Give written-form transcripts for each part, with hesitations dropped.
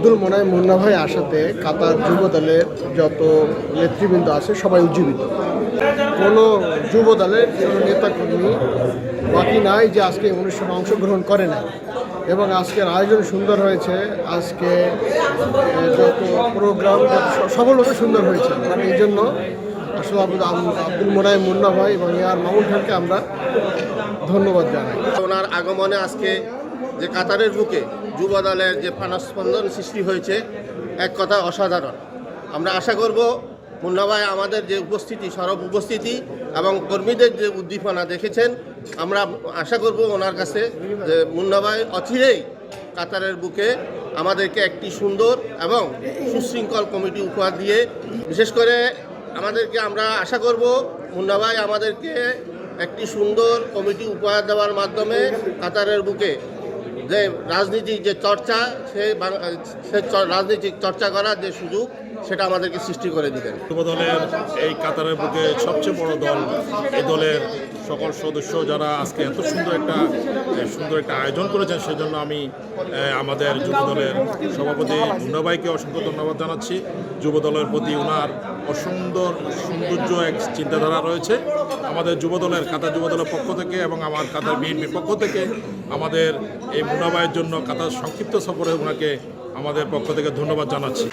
আব্দুল মোনায়েম মুন্না ভাই আসাতে কাতার যুব দলের যত নেতৃবৃন্দ আছে সবাই উজ্জীবিত। কোনো যুব দলের কোনো নেতাকর্মী বাকি নাই যে আজকে অনুষ্ঠানে অংশগ্রহণ করে নাই, এবং আজকের আয়োজন সুন্দর হয়েছে। আজকে যত প্রোগ্রাম সফলভাবে সুন্দর হয়েছে। এই জন্য আসলে আব্দুল মোনায়েম মুন্না ভাই এবং ইয়ার মামুন খানকে আমরা ধন্যবাদ জানাই। ওনার আগমনে আজকে যে কাতারের বুকে যুব দলের যে প্রাণস্পন্দন সৃষ্টি হয়েছে, এক কথা অসাধারণ। আমরা আশা করব মুন্না ভাই আমাদের যে উপস্থিতি, সরব উপস্থিতি এবং কর্মীদের যে উদ্দীপনা দেখেছেন, আমরা আশা করব ওনার কাছে যে মুন্না ভাই অচিরেই কাতারের বুকে আমাদেরকে একটি সুন্দর এবং সুশৃঙ্খল কমিটি উপহার দিয়ে, বিশেষ করে আমাদেরকে আমরা আশা করব মুন্না ভাই আমাদেরকে একটি সুন্দর কমিটি উপহার দেওয়ার মাধ্যমে কাতারের বুকে যে রাজনীতির যে চর্চা, সেই রাজনীতিক চর্চা করার যে সুযোগ, সেটা আমাদেরকে সৃষ্টি করে দিবেন। যুব দলের এই কাতারের বুকে সবচেয়ে বড় দল, এই দলের সকল সদস্য যারা আজকে এত সুন্দর একটা আয়োজন করেছেন, সেজন্য আমি আমাদের যুব দলের সভাপতি মুন্না ভাইকে অসংখ্য ধন্যবাদ জানাচ্ছি। যুব দলের প্রতি ওনার সৌন্দর্য এক চিন্তাধারা রয়েছে। আমাদের যুব দলের কাতার যুব দলের পক্ষ থেকে এবং আমার কাতার বিএনপির পক্ষ থেকে আমাদের এই মুন্না ভাইয়ের জন্য কাতার সংক্ষিপ্ত সফরে ওনাকে আমাদের পক্ষ থেকে ধন্যবাদ জানাচ্ছি।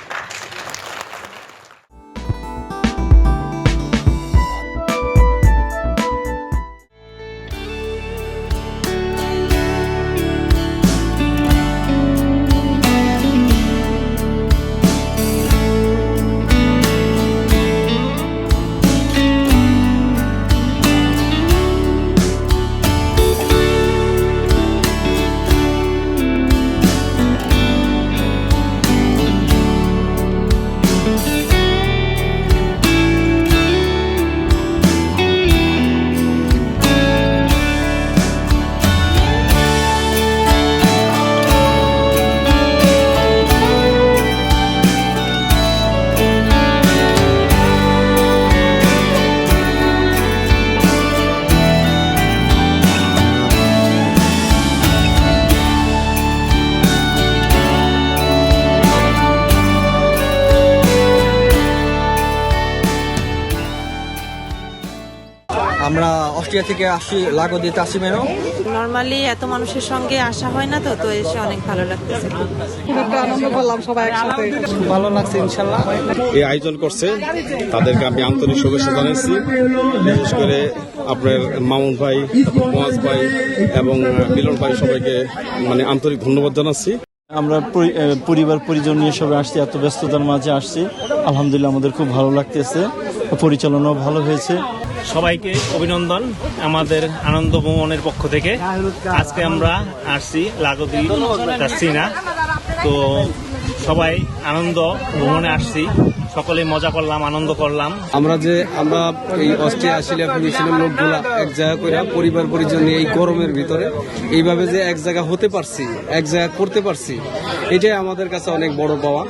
আমরা অস্ট্রিয়া থেকে আসি, লাগোদি তাসিমেরও। নরমালি এত মানুষের সঙ্গে আসা হয় না, তো এসে অনেক ভালো লাগতেছে। খুব একটা আনন্দ করলাম সবাই একসাথে, খুব ভালো লাগছে ইনশাল্লাহ। এই আয়োজন করছে তাদেরকে আমি আন্তরিক শুভেচ্ছা জানাচ্ছি। বিশেষ করে আপনার মামুন ভাই, মোয়াজ ভাই এবং মিলন ভাই, সবাইকে আন্তরিক ধন্যবাদ জানাচ্ছি। আমরা পরিবার পরিজন নিয়ে সবাই আসছি, এত ব্যস্ততার মাঝে আসছি। আলহামদুলিল্লাহ আমাদের খুব ভালো লাগতেছে, পরিচালনাও ভালো হয়েছে। সবাইকে অভিনন্দন আমাদের আনন্দ ভ্রমণের পক্ষ থেকে। আজকে আমরা আসছি লাগোদি তাসিনা, তো সবাই আনন্দ ভ্রমণে আসছি, সকলে মজা করলাম, আনন্দ করলাম। আমরা এই অস্ট্রিয়া আসলে ভেবেছিলাম লোকগুলা এক জায়গা করে পরিবার পরিজন নিয়ে এই গরমের ভিতরে এইভাবে যে এক জায়গা হতে পারছি, এক জায়গা করতে পারছি, এটাই আমাদের কাছে অনেক বড় পাওয়া।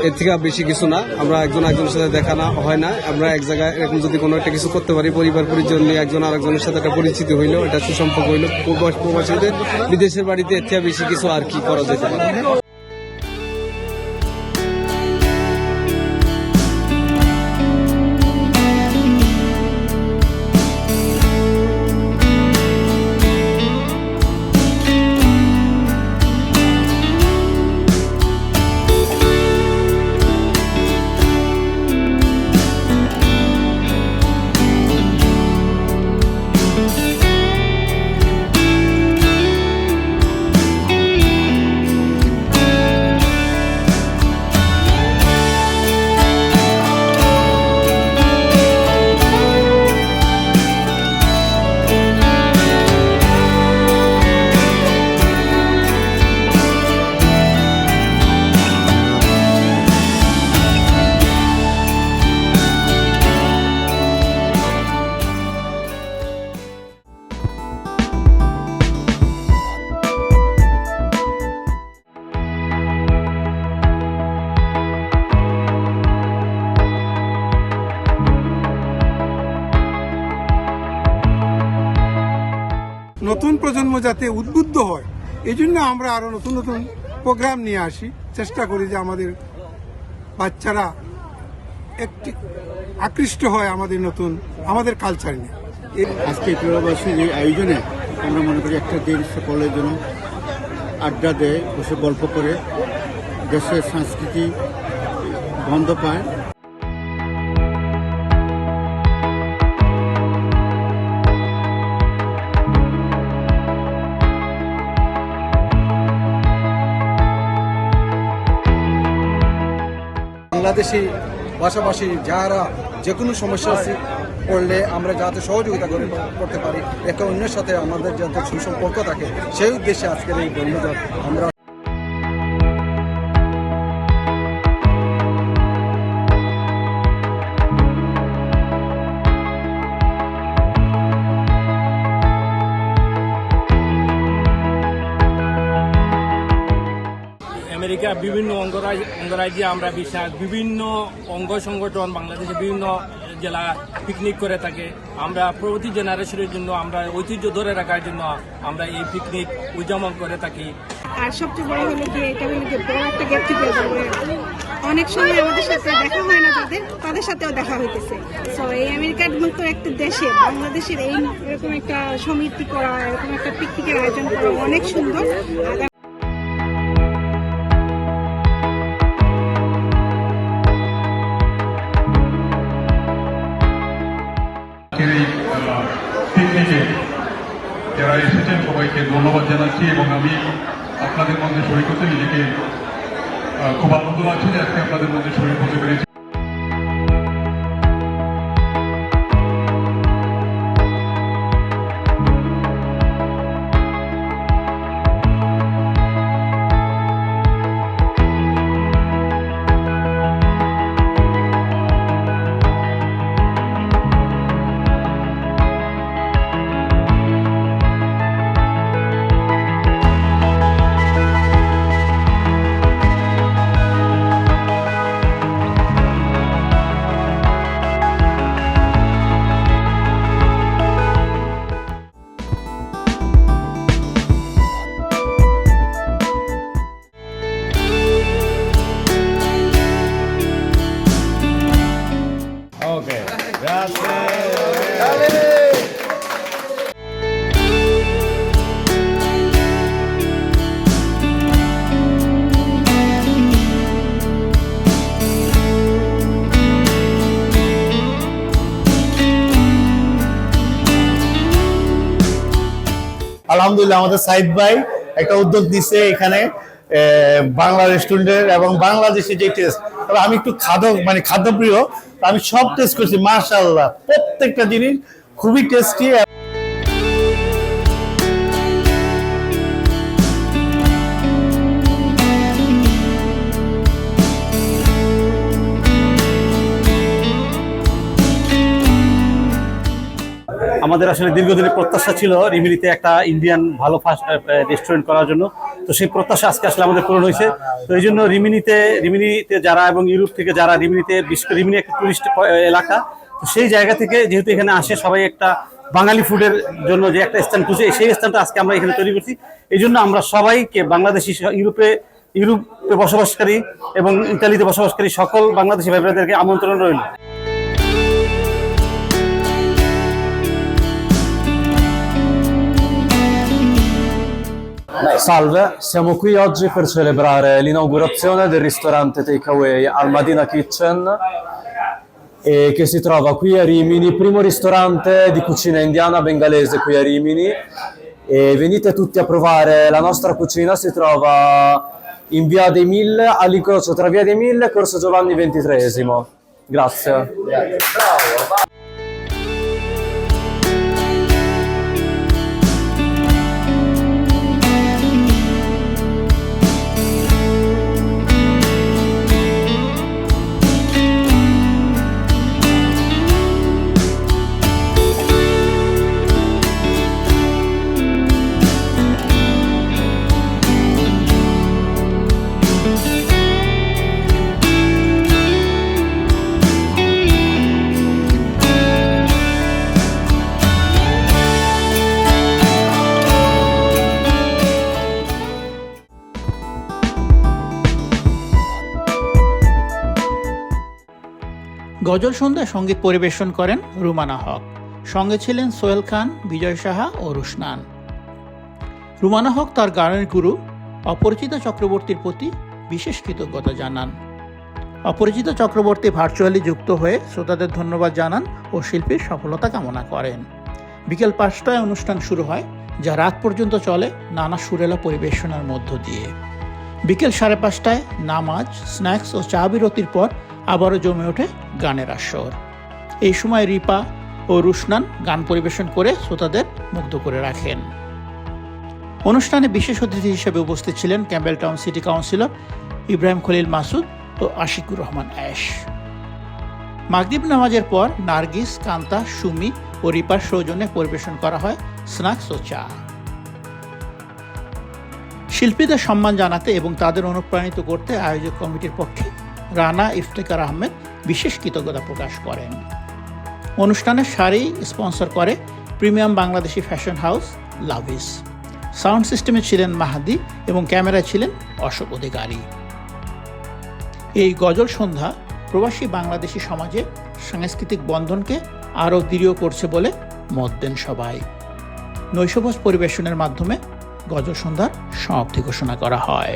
এর থেকে বেশি কিছু না। আমরা একজনের সাথে দেখা না হয় না, আমরা এক জায়গায় এরকম যদি কোনো একটা কিছু করতে পারি, পরিবার পরিজন নিয়ে একজন আরেকজনের সাথে একটা পরিচিতি হইলো, এটা সুসম্পর্ক হইলো। প্রবাসীদের বিদেশের বাড়িতে এর থেকে বেশি কিছু আর কি করা যেতে পারে। নতুন প্রজন্ম যাতে উদ্বুদ্ধ হয়, এই জন্য আমরা আরো নতুন নতুন প্রোগ্রাম নিয়ে আসি, চেষ্টা করি যে আমাদের বাচ্চারা একটি আকৃষ্ট হয় আমাদের কালচার নিয়ে। আজকে প্রবাসীর এই আয়োজনে আমরা মনে করি একটা দিন সকলের জন্য আড্ডা দেয়, বসে গল্প করে দেশের সংস্কৃতি গন্ধ পায়। বাংলাদেশি পাশাপাশি যারা যে কোনো সমস্যা পড়লে আমরা যাতে সহযোগিতা করতে পারি, একে অন্যের সাথে আমাদের যাতে সুসম্পর্ক থাকে, সেই উদ্দেশ্যে আজকের এই বন্ধুদের আমরা আমেরিকা বিভিন্ন অঙ্গরাজ্যে আমরা বিশ্বাস বিভিন্ন অঙ্গ সংগঠন বাংলাদেশের বিভিন্ন জেলা পিকনিক করে থাকে। আমরা পরবর্তী জেনারেশনের জন্য আমরা ঐতিহ্য ধরে রাখার জন্য আমরা এই পিকনিক উদযাপন করে থাকি। আর সবচেয়ে বড় হলো কি, এটা হলো কি বড় একটা গেট টুগেদার। অনেক সময় আমাদের সাথে দেখা হয় না, তাদের সাথেও দেখা হইতেছে। সো এই আমেরিকার মতো একটা দেশে বাংলাদেশের এরকম একটা সমিতি করা, এরকম একটা পিকনিকের আয়োজন করা অনেক সুন্দর। পিকনিকে যারা এসেছেন সবাইকে ধন্যবাদ জানাচ্ছি এবং আমি আপনাদের মধ্যে শরীর করতে নিজেকে খুব আনন্দ লাগছে যে আজকে আপনাদের মধ্যে শরীর করতে পেরেছি। আলহামদুলিল্লাহ আমাদের সাইদ ভাই একটা উদ্যোগ দিচ্ছে এখানে বাংলা রেস্টুরেন্টের এবং বাংলাদেশি যে টেস্ট। তবে আমি একটু খাদ্যপ্রিয়, আমি সব টেস্ট করছি, মাশাআল্লাহ প্রত্যেকটা জিনিস খুবই টেস্টি। আমাদের আসলে দীর্ঘদিনের প্রত্যাশা ছিল রিমিনিতে একটা ইন্ডিয়ান ভালো ফাস্ট রেস্টুরেন্ট করার জন্য, তো সেই প্রত্যাশা আজকে আসলে আমাদের পূরণ হয়েছে। তো এই জন্য রিমিনিতে যারা এবং ইউরোপ থেকে যারা রিমিনি একটা টুরিস্ট এলাকা, তো সেই জায়গা থেকে যেহেতু এখানে আসে সবাই একটা বাঙালি ফুডের জন্য যে একটা স্থান খুঁজে, সেই স্থানটা আজকে আমরা এখানে তৈরি করছি। এই জন্য আমরা সবাইকে বাংলাদেশি ইউরোপে বসবাসকারী এবং ইতালিতে বসবাসকারী সকল বাংলাদেশি ভাই বোনেদেরকে আমন্ত্রণ রইল। Salve, siamo qui oggi per celebrare l'inaugurazione del ristorante Takeaway Al Madina Kitchen che si trova qui a Rimini, primo ristorante di cucina indiana bengalese qui a Rimini, e venite tutti a provare la nostra cucina. Si trova in Via dei Mille, all'incrocio tra Via dei Mille e Corso Giovanni XXIII. Grazie. Bravo. গজল সন্ধ্যায় সঙ্গীত পরিবেশন করেন রুমানা হক। সঙ্গে ছিলেন সোহেল খান, বিজয় সাহা ও রুশনান। রুমানা হক তার গানের গুরু অপরিচিতা চক্রবর্তীর প্রতি বিশেষ কৃতজ্ঞতা জানান। অপরিচিতা চক্রবর্তী ভার্চুয়ালি যুক্ত হয়ে শ্রোতাদের ধন্যবাদ জানান ও শিল্পীর সফলতা কামনা করেন। বিকেল 5টায় অনুষ্ঠান শুরু হয়, যা রাত পর্যন্ত চলে নানা সুরেলা পরিবেশনার মধ্য দিয়ে। বিকেল 5:30টায় নামাজ, স্ন্যাক্স ও চা বিরতির পর আবারও জমে ওঠে গানের আসর। এই সময় রিপা ও রুশনান গান পরিবেশন করে শ্রোতাদের মুগ্ধ করে রাখেন। অনুষ্ঠানে বিশেষ অতিথি হিসেবে উপস্থিত ছিলেন Campbelltown city councillor Ibrahim Khalil Masud ও আশিকুর রহমান অ্যাশ। মাগরিব নামাজের পর নার্গিস, কান্তা, সুমি ও রিপার সৌজন্যে পরিবেশন করা হয় স্ন্যাক্স ও চা। শিল্পীদের সম্মান জানাতে এবং তাদের অনুপ্রাণিত করতে আয়োজক কমিটির পক্ষে রানা ইফতেখার আহমেদ বিশেষ কৃতজ্ঞতা প্রকাশ করেন। অনুষ্ঠানের শাড়ি স্পন্সর করে premium Bangladeshi fashion house Lavish. Sound সিস্টেমে ছিলেন মাহাদি এবং ক্যামেরায় ছিলেন অশোক অধিকারী। এই গজল সন্ধ্যা প্রবাসী বাংলাদেশি সমাজে সাংস্কৃতিক বন্ধনকে আরও দৃঢ় করছে বলে মত দেন সবাই। নৈশভোজ পরিবেশনের মাধ্যমে গজল সন্ধ্যার সমাপ্তি ঘোষণা করা হয়।